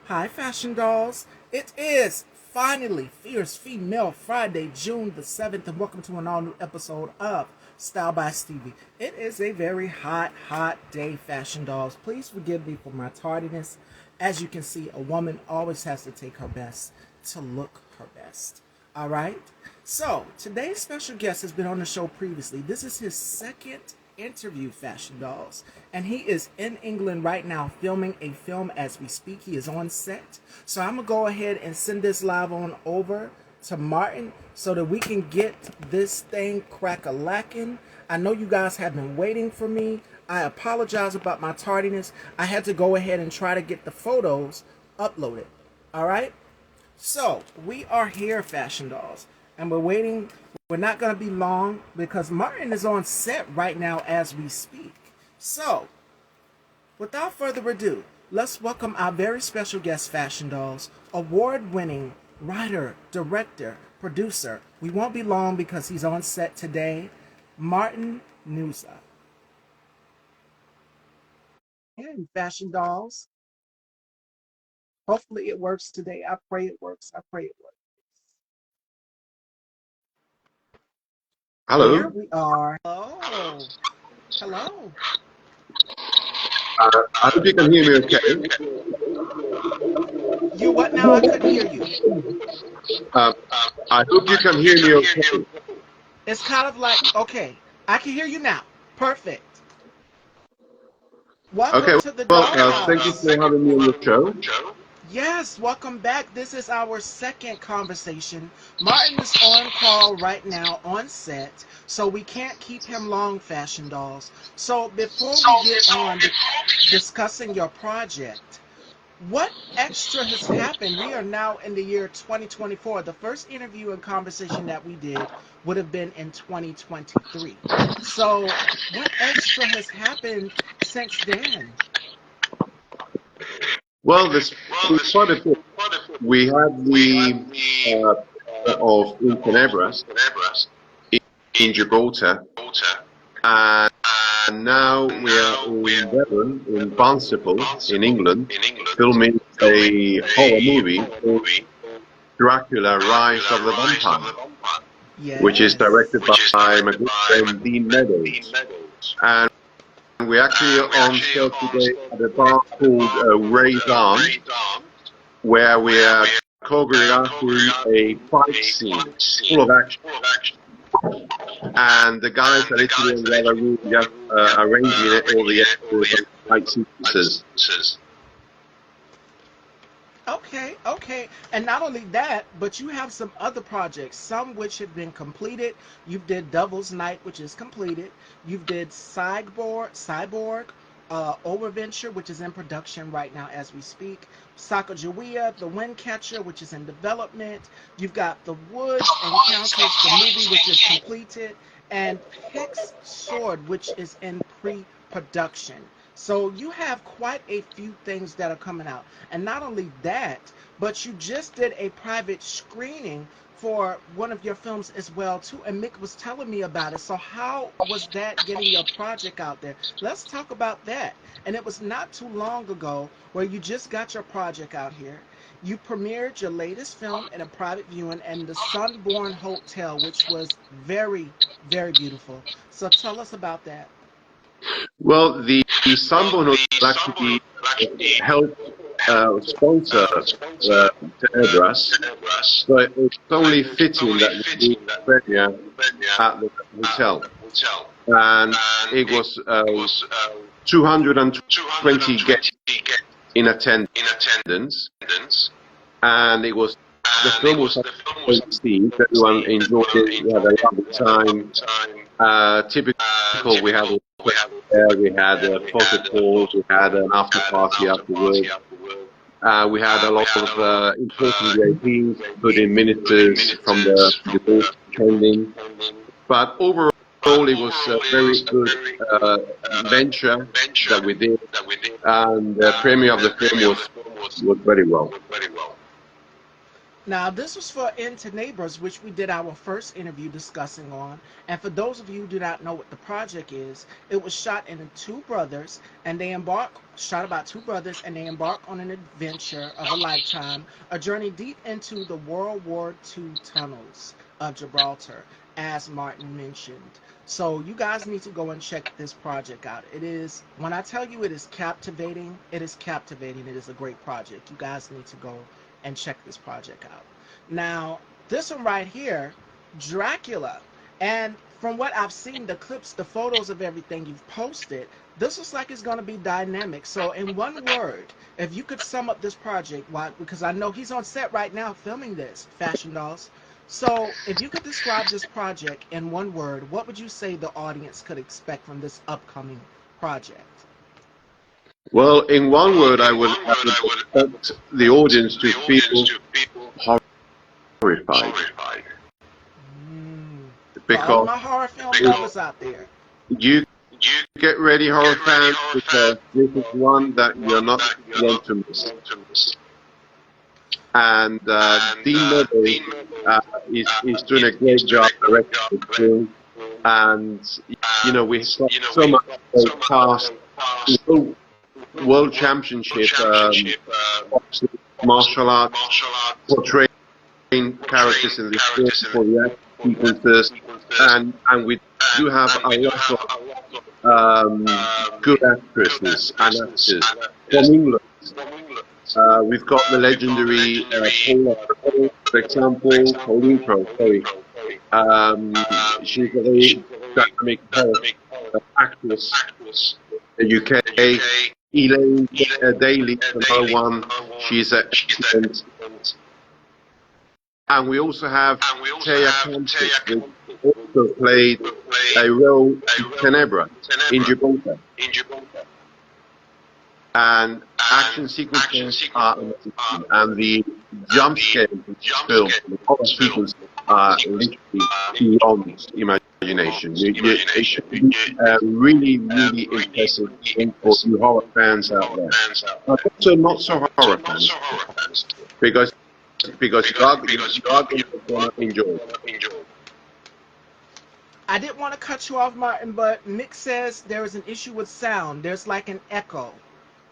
Hi, Fashion Dolls. It is finally Fierce Female Friday, June the 7th, and welcome to an all new episode of Style by Stevie. It is a very hot day, Fashion Dolls. Please forgive me for my tardiness. As you can see, a woman always has to take her best to look her best. All right? So, today's special guest has been on the show previously. This is his second interview, Fashion Dolls, and he is in England right now filming a film as we speak. He is on set, so I'm gonna go ahead and send this live on over to Martin so that we can get this thing crack-a-lacking. I know you guys have been waiting for me. I apologize about my tardiness. I had to go ahead and try to get the photos uploaded. All right, so we are here, Fashion Dolls, and we're waiting. We're not going to be long because Martin is on set right now as we speak. So, without further ado, let's welcome our very special guest, Fashion Dolls, award-winning writer, director, producer. We won't be long because he's on set today, Martin Nuza. And Fashion Dolls, hopefully it works today. I pray it works. I pray it works. There Hello. we are. Hello. Hello. I hope you can hear me okay. You what now? I couldn't hear you. Um, I hope you can hear me okay. It's kind of like, okay, I can hear you now. Perfect. Welcome Okay, to the well, thank you dollhouse. for having me on your show. Yes, welcome back. This is our second conversation. Martin is on call right now on set, so we can't keep him long, Fashion Dolls. So before we get on discussing your project, what extra has happened? We are now in the year 2024. The first interview and conversation that we did would have been in 2023. So, what extra has happened since then? Well, there's quite a bit. We had the of in Tenebras in Gibraltar, and now we are in Devon, in Barnstaple, in England, filming a horror movie called Dracula: Rise of the Vampire, which is Yes. directed by my good friend Dean Meadows. And we're actually on set today at a bar called Ray's Arms, where we are choreographing a fight scene full of action. And the guys are literally in the other room just arranging it, all the extras, fight sequences. Okay, okay. And not only that, but you have some other projects, some which have been completed. You did Devil's Night, which is completed. You did Cyborg, Overventure, which is in production right now as we speak. Sacagawea, The Windcatcher, which is in development. You've got The Woods Encounters, the movie, which is completed. And Pick's Sword, which is in pre-production. So you have quite a few things that are coming out. And not only that, but you just did a private screening for one of your films as well too. And Mick was telling me about it. So how was that getting your project out there? Let's talk about that. And it was not too long ago where you just got your project out here. You premiered your latest film in a private viewing in the Sunborn Hotel, which was very beautiful. So tell us about that. Well, the Sunburn Hotel actually helped sponsor Tenebras, so it's only fitting that we do the premiere at the hotel. And it was 220 guests in attendance, and it was the film was well received. Everyone enjoyed it. We had a lovely time. Typical, we had photo calls, we had an after party afterwards. We had a lot of important VIPs, including ministers from the board attending. But overall, it was a very good venture that we did, and the premiere of the film was very well. Now, this was for Into Neighbors, which we did our first interview discussing on. And for those of you who do not know what the project is, it was shot in two brothers, and they shot about two brothers, and they embark on an adventure of a lifetime, a journey deep into the World War II tunnels of Gibraltar, as Martin mentioned. So you guys need to go and check this project out. It is, when I tell you it is captivating, it is captivating. It is a great project. You guys need to go and check this project out. Now, this one right here, Dracula. And from what I've seen, the clips, the photos of everything you've posted, this looks like it's going to be dynamic. So, in one word, if you could sum up this project, why? Because I know he's on set right now filming this, Fashion Dolls. So, if you could describe this project in one word, what would you say the audience could expect from this upcoming project? Well, in one word, I would expect the audience to feel horrified For all of because my horror film lovers out there. you get ready, horror fans, because this is one that you're not want to miss. And Dean Meadows is doing a great job directing the film. And we've got so much great cast, world championship, martial arts, portraying characters in the film for the action sequences, and we do have a lot of good actresses and actors from England. We've got the legendary Paula Cole, for example, Pauline Cole, sorry. She's a very dynamic actress in the UK. Elaine Daly, another one. She's excellent. And we also have Taya Campos, who also played a role in Tenebra in Gibraltar. And action sequences are amazing, and the jump scares in this film, the horror sequences are literally beyond imagination. It should be a really, really impressive thing for you horror fans out there, but also not so horror fans, because you are going to enjoy it. I didn't want to cut you off, Martin, but Nick says there is an issue with sound. There's like an echo.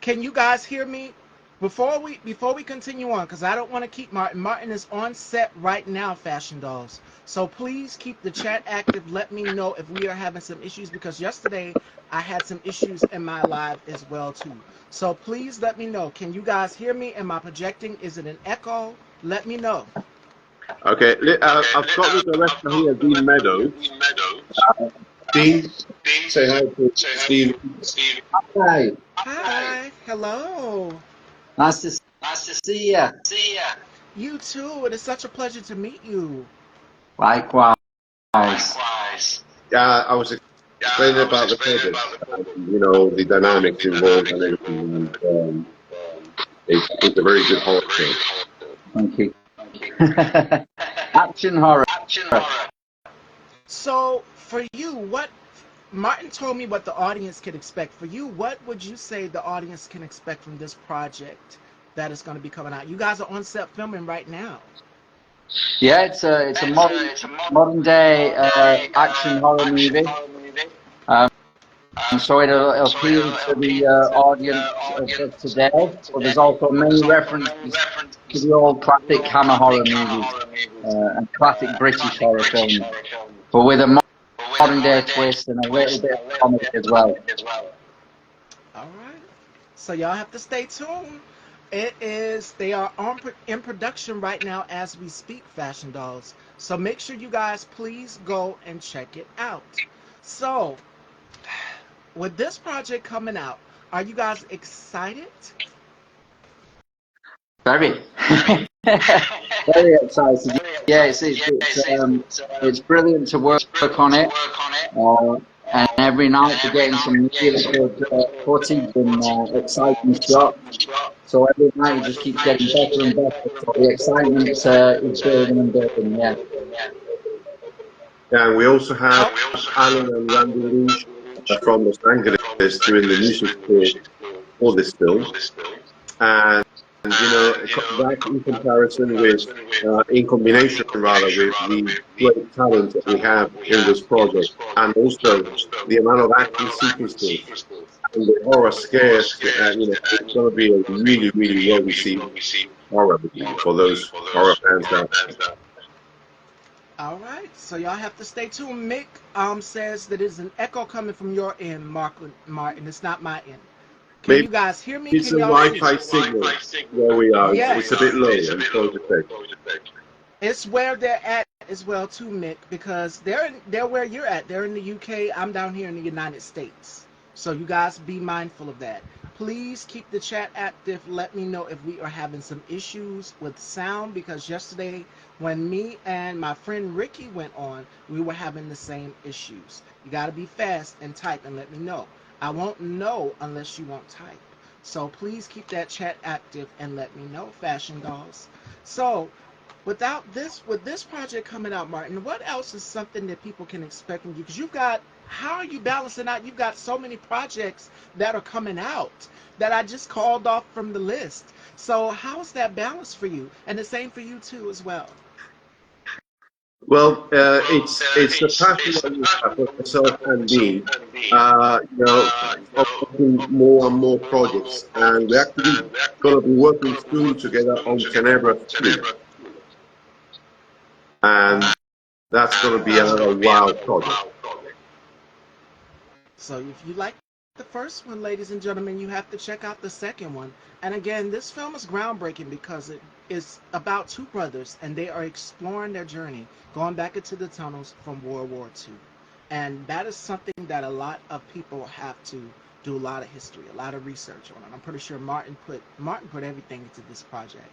Can you guys hear me? Before we continue on, because I don't want to keep Martin. Martin is on set right now, Fashion Dolls. So please keep the chat active. Let me know if we are having some issues, because yesterday I had some issues in my live as well too. So please let me know. Can you guys hear me? Am I projecting? Is it an echo? Let me know. Okay, I've got with the rest of here, Dean Meadows. Dean, say hi to Steve. Hi. Hi. Hello. Nice to see you. You too. It is such a pleasure to meet you. Likewise. Yeah, I was explaining about the project, the dynamics involved and everything. And, it's a very good horror film. Thank you. Action horror. So, for you, what Martin told me what the audience can expect. For you, what would you say the audience can expect from this project that is going to be coming out? You guys are on set filming right now. Yeah, it's a modern day action horror movie. So it'll appeal to the audience of today. But there's also many references to the old classic Hammer horror movies and classic British horror films, but with a modern day twist and a little bit of comedy as well. All right. So y'all have to stay tuned. They are in production right now as we speak, Fashion Dolls. So make sure you guys please go and check it out. So, with this project coming out, are you guys excited? Very. Very excited. Yeah, it's brilliant to work on it. And every night we're getting some really good footage and exciting shots. So every night it just keeps getting better and better. So the excitement is building and building, yeah. Yeah, and we also have Alan and Randy Leach from Los Angeles doing the music for this film. And that in comparison with, in combination rather, with the great talent that we have in this project, and also the amount of action sequences and the horror scares, it's going to be a really, really well received horror movie for those horror fans that. All right, so y'all have to stay tuned. Mick says that there's an echo coming from your end, Martin. It's not my end. Can Maybe you guys hear me? it's Can a y'all see? Wi-Fi signal where we are. It's a Yes. bit low, I'm sorry to say. It's where they're at as well too, Mick, because they're where you're at. They're in the UK. I'm down here in the United States. So you guys be mindful of that. Please keep the chat active. Let me know if we are having some issues with sound, because yesterday when me and my friend Ricky went on, we were having the same issues. You got to be fast and type and let me know. I won't know unless you won't type. So please keep that chat active and let me know, Fashion Dolls. So with this project coming out, Martin, what else is something that people can expect from you? Because how are you balancing out? You've got so many projects that are coming out that I just called off from the list. So how's that balance for you? And the same for you too as well. Well, it's a passion that we have for myself and Dean, of making more and more projects, and we're actually going to be working soon together on Tenebra's 2, and that's going to be another wow project. So if you like the first one, ladies and gentlemen, you have to check out the second one. And again, this film is groundbreaking because it is about two brothers and they are exploring their journey, going back into the tunnels from World War II. And that is something that a lot of people have to do a lot of history, a lot of research on it. I'm pretty sure Martin put everything into this project.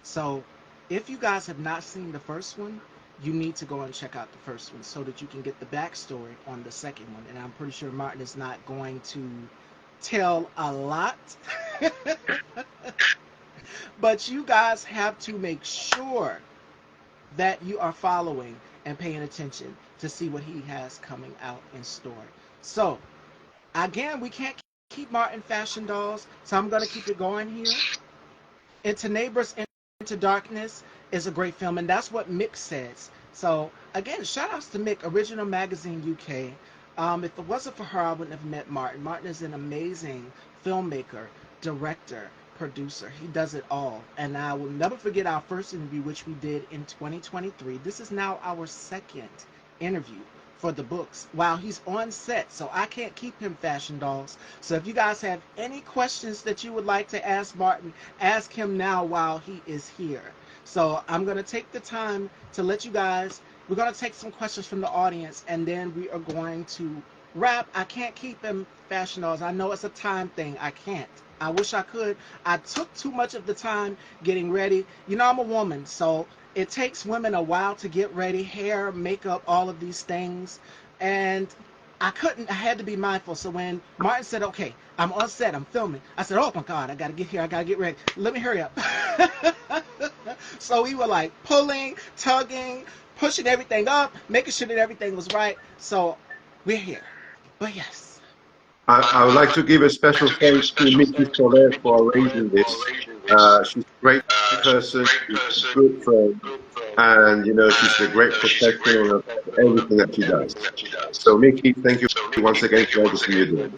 So if you guys have not seen the first one, you need to go and check out the first one so that you can get the backstory on the second one. And I'm pretty sure Martin is not going to tell a lot, but you guys have to make sure that you are following and paying attention to see what he has coming out in store. So, again, we can't keep Martin Fashion Dolls, so I'm going to keep it going here. Into Neighbors, Into Darkness is a great film, and that's what Mick says. So again, shout outs to Mick, Original Magazine UK. If it wasn't for her, I wouldn't have met Martin. Martin is an amazing filmmaker, director, producer. He does it all. And I will never forget our first interview, which we did in 2023. This is now our second interview for the books while he's on set, so I can't keep him, Fashion Dolls. So if you guys have any questions that you would like to ask Martin, ask him now while he is here. So I'm going to take the time to let you guys, we're going to take some questions from the audience, and then we are going to wrap. I can't keep him, Fashion Dolls. I know it's a time thing. I can't. I wish I could. I took too much of the time getting ready. You know, I'm a woman, so it takes women a while to get ready, hair, makeup, all of these things. And I couldn't, I had to be mindful. So when Martin said, okay, I'm on set, I'm filming, I said, oh my God, I got to get here, I got to get ready. Let me hurry up. So we were like pulling, tugging, pushing everything up, making sure that everything was right. So we're here. But yes. I would like to give a special thanks to Mrs. Soler for arranging this. She's a great person, she's a good friend, and she's a great professional of everything that she does. So, Mickey, thank you once again for everything you're doing.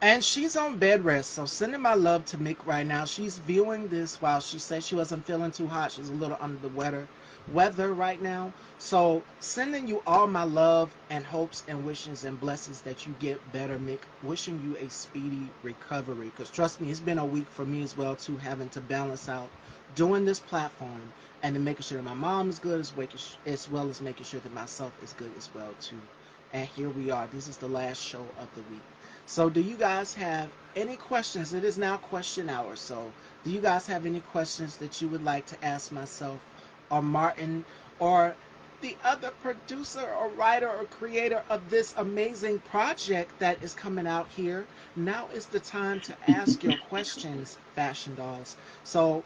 And she's on bed rest, so sending my love to Mick right now. She's viewing this while she said she wasn't feeling too hot. She's a little under the weather right now. So sending you all my love and hopes and wishes and blessings that you get better, Mick. Wishing you a speedy recovery. Because trust me, it's been a week for me as well too, having to balance out doing this platform and then making sure that my mom is good as well as making sure that myself is good as well too. And here we are. This is the last show of the week. So do you guys have any questions? It is now question hour. So do you guys have any questions that you would like to ask myself or Martin or the other producer or writer or creator of this amazing project that is coming out here? Now is the time to ask your questions, Fashion Dolls. So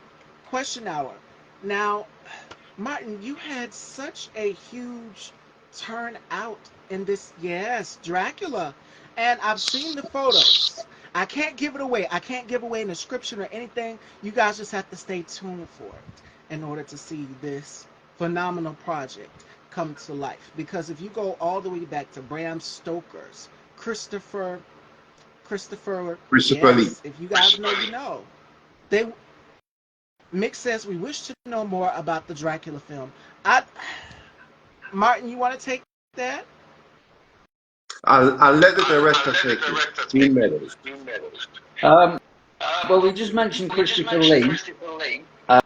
question hour. Now, Martin, you had such a huge turnout in this. Yes, Dracula. And I've seen the photos. I can't give it away. I can't give away an description or anything. You guys just have to stay tuned for it in order to see this phenomenal project come to life. Because if you go all the way back to Bram Stoker's Christopher, Lee. yes, if you guys know, you know. They Mick says we wish to know more about the Dracula film. I Martin, you want to take that? I'll let the director take it. Dean Meadows. Well, we just mentioned Christopher Lee.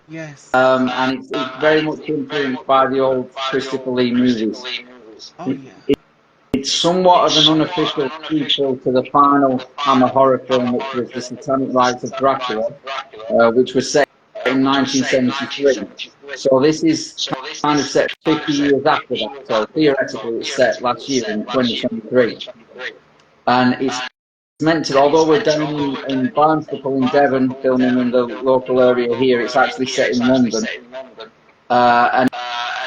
Yes. And it's very much influenced by the old Christopher Lee movies. Oh yeah. It's somewhat of an unofficial sequel to the final Hammer horror film, which was The Satanic Rites of Dracula, which was set in 1973. So this is kind of set 50 years after that. So theoretically, it's set last year in 2023. And it's meant to, although we're down in Barnstaple in Devon, filming in the local area here, it's actually set in London. And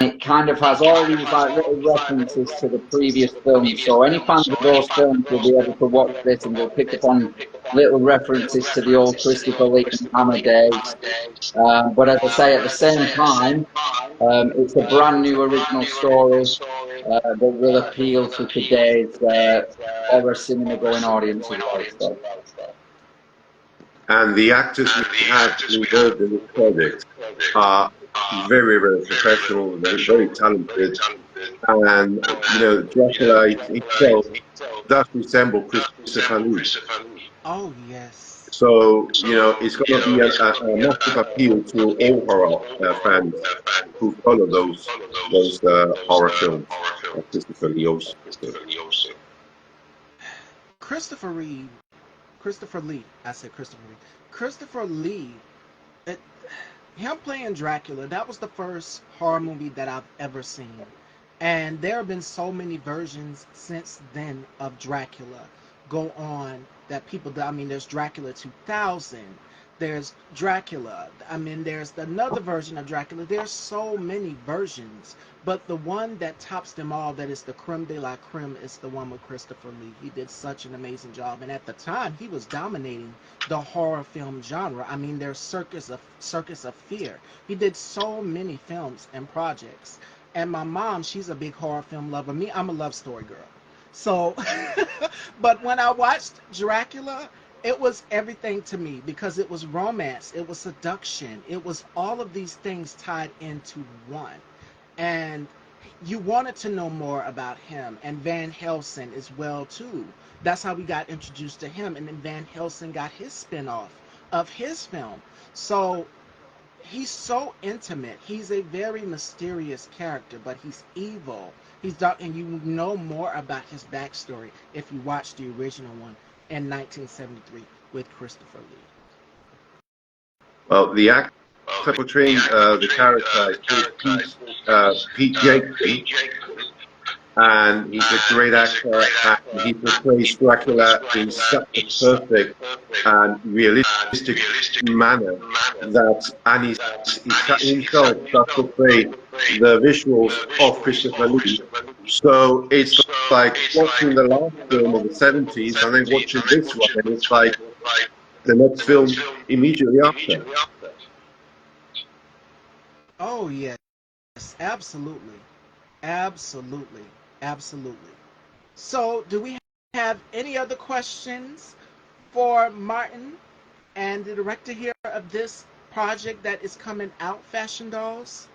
it kind of has all these like little references to the previous films. So any fans of those films will be able to watch this and they'll pick up on little references to the old Christopher Lee and Hammer days. But as I say, at the same time, it's a brand new original story that will appeal to today's horror cinema going audience as well. So. And the actors we have involved in this project are very, very professional, very talented. And, Dracula himself does resemble Christopher Lee. Oh yes. So, it's going to be a massive appeal to all horror fans who follow those horror films of Christopher Lee also. Christopher Lee. I said Christopher Lee. Christopher Lee. Him playing Dracula. That was the first horror movie that I've ever seen, and there have been so many versions since then of Dracula go on that people. I mean, there's Dracula 2000. There's Dracula. I mean, there's another version of Dracula. There's so many versions, but the one that tops them all, that is the creme de la creme, is the one with Christopher Lee. He did such an amazing job, and at the time, he was dominating the horror film genre. I mean, there's Circus of Fear. He did so many films and projects. And my mom, she's a big horror film lover. Me, I'm a love story girl. So, but when I watched Dracula, it was everything to me because it was romance, it was seduction, it was all of these things tied into one. And you wanted to know more about him and Van Helsing as well too. That's how we got introduced to him, and then Van Helsing got his spin-off of his film. So he's so intimate. He's a very mysterious character, but he's evil. He's dark, and you know more about his backstory if you watch the original one in 1973 with Christopher Lee. Well, the actor portraying the character is Pete Jacobson, and he's a great actor, and he portrays Dracula in such a perfect and realistic manner that, and he himself does portray the visuals of Christopher Lee. So it's like watching the last film of the 70s and then watching this one, and it's like the next film immediately after. Oh yes, absolutely, absolutely, absolutely. So, do we have any other questions for Martin and the director here of this project that is coming out, Fashion Dolls?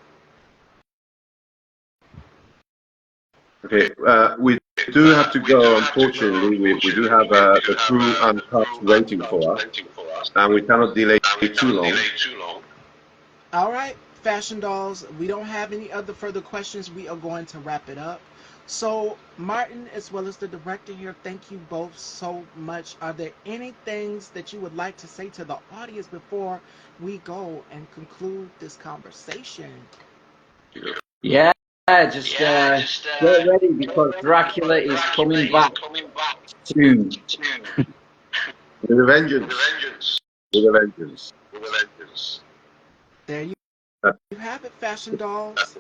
Okay, we do have to go, unfortunately. We do have the crew and cast waiting for us, and we cannot delay too long. All right, Fashion Dolls, we don't have any other further questions. We are going to wrap it up. So, Martin, as well as the director here, thank you both so much. Are there any things that you would like to say to the audience before we go and conclude this conversation? Yeah, just get ready because Dracula is coming back soon. With a vengeance. With a vengeance. There you have it, Fashion Dolls.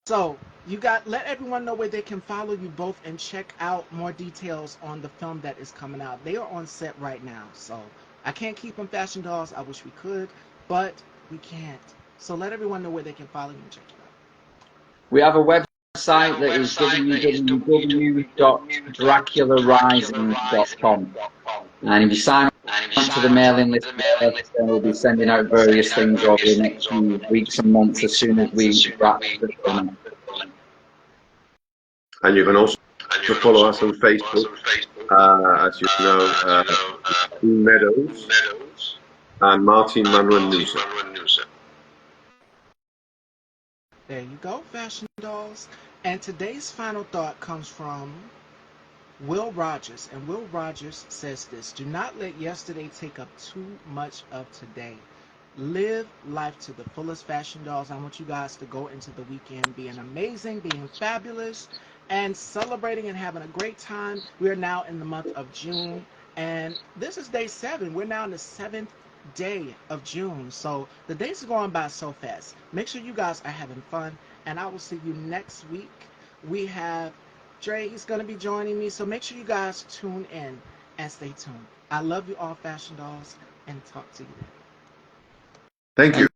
So, let everyone know where they can follow you both and check out more details on the film that is coming out. They are on set right now, so I can't keep them Fashion Dolls. I wish we could, but we can't. So let everyone know where they can follow you and check you out. We have a website that is www.dracularising.com. And if you sign up to the mailing list there, then we'll be sending out various things over the next few weeks and months as soon as we wrap the filming. And you can also follow us on Facebook, as you know, Meadows and Martin Manuel Nuza. There you go, Fashion Dolls. And today's final thought comes from Will Rogers. And Will Rogers says this: do not let yesterday take up too much of today. Live life to the fullest, Fashion Dolls. I want you guys to go into the weekend being amazing, being fabulous, and celebrating and having a great time. We are now in the month of June, and this is day 7. We're now in the 7th day of June, so the days are going by so fast. Make sure you guys are having fun, and I will see you next week. We have Dre, he's going to be joining me, so make sure you guys tune in and stay tuned. I love you all, Fashion Dolls, and talk to you then. Thank you.